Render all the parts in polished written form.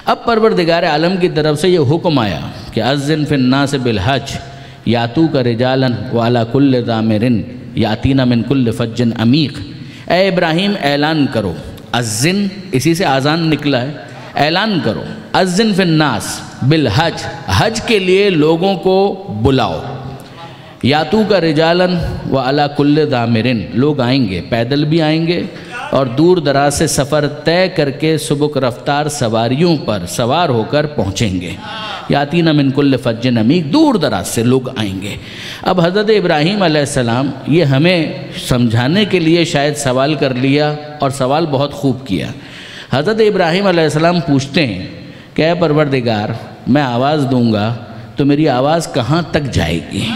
اب پروردگار عالم کی طرف سے یہ حکم آیا کہ اذن فی الناس بالحج یاتوک رجالا وعلی کل ضامر یاتین من کل فج عمیق۔ اے ابراہیم اعلان کرو، اذن اسی سے آذان نکلا ہے، اعلان کرو، اذن فی الناس بالحج، حج کے لیے لوگوں کو بلاؤ، یاتوک رجالا وعلی کل ضامر، لوگ آئیں گے، پیدل بھی آئیں گے اور دور دراز سے سفر طے کر کے سبک رفتار سواریوں پر سوار ہو کر پہنچیں گے، یاتین من کل فج عمیق، دور دراز سے لوگ آئیں گے۔ اب حضرت ابراہیم علیہ السلام یہ ہمیں سمجھانے کے لیے شاید سوال کر لیا، اور سوال بہت خوب کیا۔ حضرت ابراہیم علیہ السلام پوچھتے ہیں کہ اے پروردگار، میں آواز دوں گا تو میری آواز کہاں تک جائے گی؟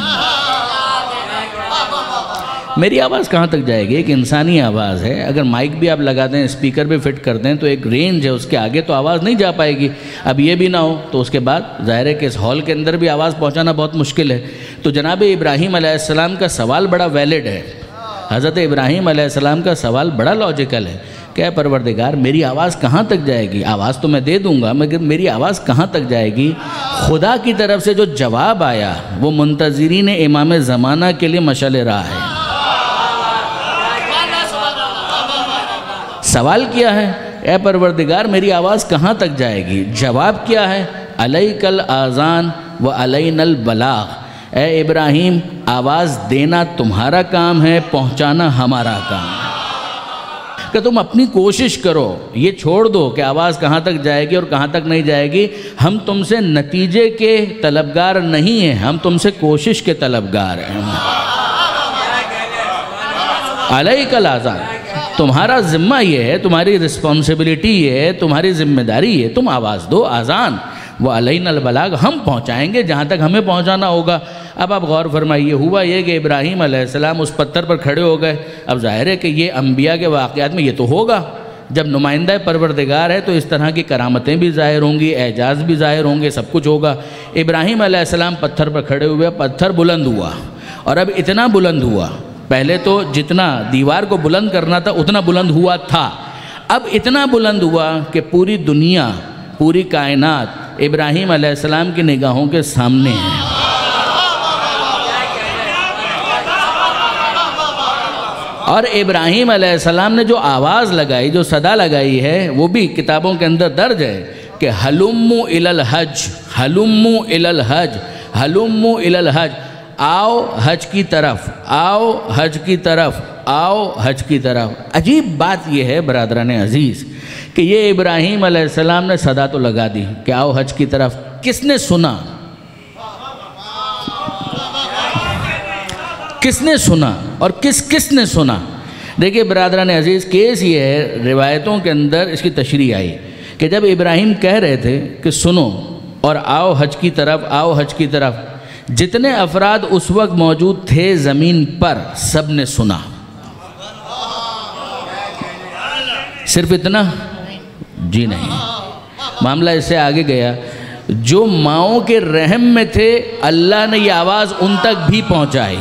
میری آواز کہاں تک جائے گی؟ ایک انسانی آواز ہے، اگر مائک بھی آپ لگا دیں، اسپیکر بھی فٹ کر دیں تو ایک رینج ہے، اس کے آگے تو آواز نہیں جا پائے گی۔ اب یہ بھی نہ ہو تو اس کے بعد ظاہر ہے کہ اس ہال کے اندر بھی آواز پہنچانا بہت مشکل ہے۔ تو جناب ابراہیم علیہ السلام کا سوال بڑا ویلڈ ہے، حضرت ابراہیم علیہ السلام کا سوال بڑا لاجیکل ہے کہ اے پروردگار میری آواز کہاں تک جائے گی؟ آواز تو میں دے دوں گا مگر میری آواز کہاں تک جائے گی؟ خدا کی طرف سے جو جواب آیا وہ منتظرین امام زمانہ کے لیے مشعل راہ ہے۔ سوال کیا ہے؟ اے پروردگار میری آواز کہاں تک جائے گی؟ جواب کیا ہے؟ علیک الاذان و علینا البلاغ، اے ابراہیم آواز دینا تمہارا کام ہے، پہنچانا ہمارا کام ہے۔ کہ تم اپنی کوشش کرو، یہ چھوڑ دو کہ آواز کہاں تک جائے گی اور کہاں تک نہیں جائے گی۔ ہم تم سے نتیجے کے طلبگار نہیں ہیں، ہم تم سے کوشش کے طلبگار ہیں۔ علیک الاذان، تمہارا ذمہ یہ ہے، تمہاری رسپانسبلٹی یہ ہے، تمہاری ذمہ داری ہے، تم آواز دو، آذان، وعلینا البلاغ، ہم پہنچائیں گے جہاں تک ہمیں پہنچانا ہوگا۔ اب آپ غور فرمائیے، ہوا یہ کہ ابراہیم علیہ السلام اس پتھر پر کھڑے ہو گئے۔ اب ظاہر ہے کہ یہ انبیاء کے واقعات میں یہ تو ہوگا، جب نمائندہ پروردگار ہے تو اس طرح کی کرامتیں بھی ظاہر ہوں گی، اعجاز بھی ظاہر ہوں گے، سب کچھ ہوگا۔ ابراہیم علیہ السلام پتھر پر کھڑے ہوئے، پتھر بلند ہوا، اور اب اتنا بلند ہوا، پہلے تو جتنا دیوار کو بلند کرنا تھا اتنا بلند ہوا تھا، اب اتنا بلند ہوا کہ پوری دنیا، پوری کائنات ابراہیم علیہ السلام کی نگاہوں کے سامنے ہے۔ اور ابراہیم علیہ السلام نے جو آواز لگائی، جو صدا لگائی ہے، وہ بھی کتابوں کے اندر درج ہے کہ ہلموا الی الحج، ہلموا الی الحج، ہلموا الی الحج، آؤ حج کی طرف، آؤ حج کی طرف، آؤ حج کی طرف۔ عجیب بات یہ ہے برادران عزیز کہ یہ ابراہیم علیہ السلام نے صدا تو لگا دی کہ آؤ حج کی طرف، کس نے سنا؟ کس نے سنا اور کس نے سنا؟ دیکھیں برادران عزیز، کیس یہ ہے، روایتوں کے اندر اس کی تشریح آئی کہ جب ابراہیم کہہ رہے تھے کہ سنو اور آؤ حج کی طرف، آؤ حج کی طرف، جتنے افراد اس وقت موجود تھے زمین پر سب نے سنا۔ صرف اتنا؟ جی نہیں، معاملہ اس سے آگے گیا۔ جو ماؤں کے رحم میں تھے اللہ نے یہ آواز ان تک بھی پہنچائی۔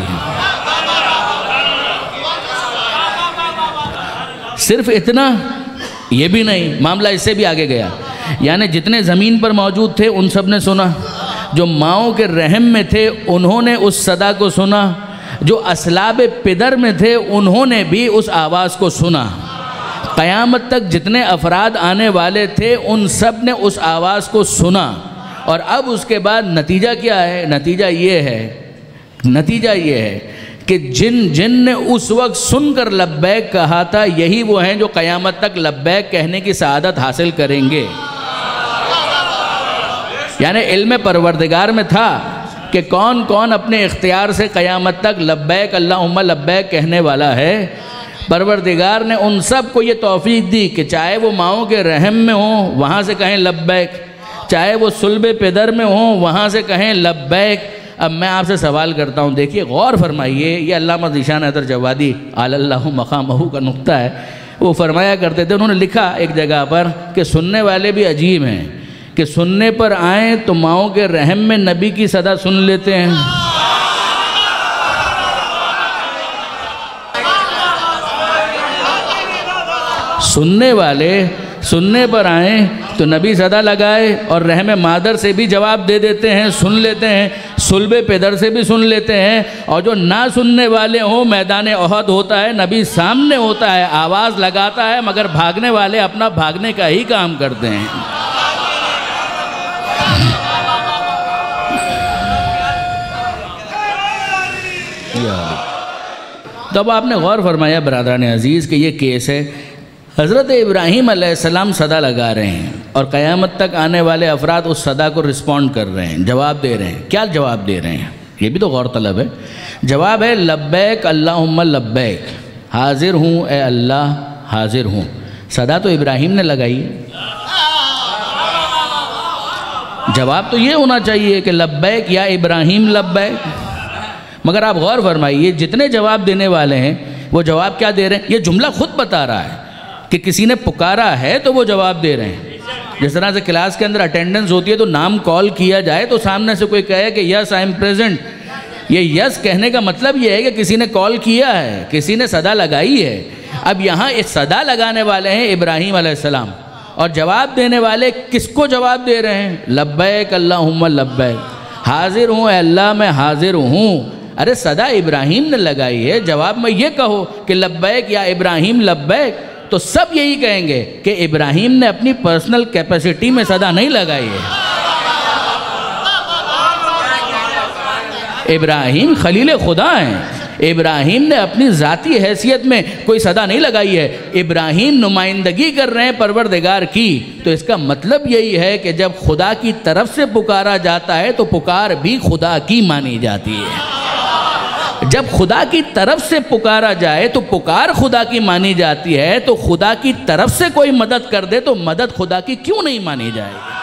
صرف اتنا؟ یہ بھی نہیں، معاملہ اس سے بھی آگے گیا، یعنی جتنے زمین پر موجود تھے ان سب نے سنا، جو ماؤں کے رحم میں تھے انہوں نے اس صدا کو سنا، جو اسلاب پدر میں تھے انہوں نے بھی اس آواز کو سنا، قیامت تک جتنے افراد آنے والے تھے ان سب نے اس آواز کو سنا۔ اور اب اس کے بعد نتیجہ کیا ہے؟ نتیجہ یہ ہے کہ جن نے اس وقت سن کر لبیک کہا تھا یہی وہ ہیں جو قیامت تک لبیک کہنے کی سعادت حاصل کریں گے۔ یعنی علم پروردگار میں تھا کہ کون کون اپنے اختیار سے قیامت تک لبیک اللہم لبیک کہنے والا ہے۔ پروردگار نے ان سب کو یہ توفیق دی کہ چاہے وہ ماؤں کے رحم میں ہوں وہاں سے کہیں لبیک، چاہے وہ صلب پدر میں ہوں وہاں سے کہیں لبیک۔ اب میں آپ سے سوال کرتا ہوں، دیکھیے غور فرمائیے، یہ علامہ ذیشان حیدر جوادی علی اللہ مقامہ کا نقطہ ہے، وہ فرمایا کرتے تھے، انہوں نے لکھا ایک جگہ پر کہ سننے والے بھی عجیب ہیں کہ سننے پر آئیں تو ماؤں کے رحم میں نبی کی صدا سن لیتے ہیں، سننے والے سننے پر آئیں تو نبی صدا لگائے اور رحم مادر سے بھی جواب دے دیتے ہیں، سن لیتے ہیں، صلب پدر سے بھی سن لیتے ہیں، اور جو نہ سننے والے ہوں میدان احد ہوتا ہے، نبی سامنے ہوتا ہے، آواز لگاتا ہے، مگر بھاگنے والے اپنا بھاگنے کا ہی کام کرتے ہیں۔ تو اب آپ نے غور فرمایا برادران عزیز کہ یہ کیس ہے، حضرت ابراہیم علیہ السلام صدا لگا رہے ہیں اور قیامت تک آنے والے افراد اس صدا کو رسپونڈ کر رہے ہیں، جواب دے رہے ہیں۔ کیا جواب دے رہے ہیں؟ یہ بھی تو غور طلب ہے۔ جواب ہے لبیک اللہم لبیک، حاضر ہوں اے اللہ حاضر ہوں۔ صدا تو ابراہیم نے لگائی ہے، جواب تو یہ ہونا چاہیے کہ لبیک یا ابراہیم لبیک، مگر آپ غور فرمائیے جتنے جواب دینے والے ہیں وہ جواب کیا دے رہے ہیں؟ یہ جملہ خود بتا رہا ہے کہ کسی نے پکارا ہے تو وہ جواب دے رہے ہیں۔ جس طرح سے کلاس کے اندر اٹینڈنس ہوتی ہے تو نام کال کیا جائے تو سامنے سے کوئی کہے کہ یس آئی ایم پریزنٹ، یہ یس کہنے کا مطلب یہ ہے کہ کسی نے کال کیا ہے، کسی نے صدا لگائی ہے۔ اب یہاں اس صدا لگانے والے ہیں ابراہیم علیہ السلام، اور جواب دینے والے کس کو جواب دے رہے ہیں؟ لبیک اللہم لبیک، حاضر ہوں اے اللہ میں حاضر ہوں۔ ارے صدا ابراہیم نے لگائی ہے، جواب میں یہ کہو کہ لبیک یا ابراہیم لبیک تو سب یہی کہیں گے کہ ابراہیم نے اپنی پرسنل کیپیسٹی میں صدا نہیں لگائی ہے، ابراہیم خلیل خدا ہیں، ابراہیم نے اپنی ذاتی حیثیت میں کوئی صدا نہیں لگائی ہے، ابراہیم نمائندگی کر رہے ہیں پروردگار کی۔ تو اس کا مطلب یہی ہے کہ جب خدا کی طرف سے پکارا جاتا ہے تو پکار بھی خدا کی مانی جاتی ہے۔ جب خدا کی طرف سے پکارا جائے تو پکار خدا کی مانی جاتی ہے، تو خدا کی طرف سے کوئی مدد کر دے تو مدد خدا کی کیوں نہیں مانی جائے گی؟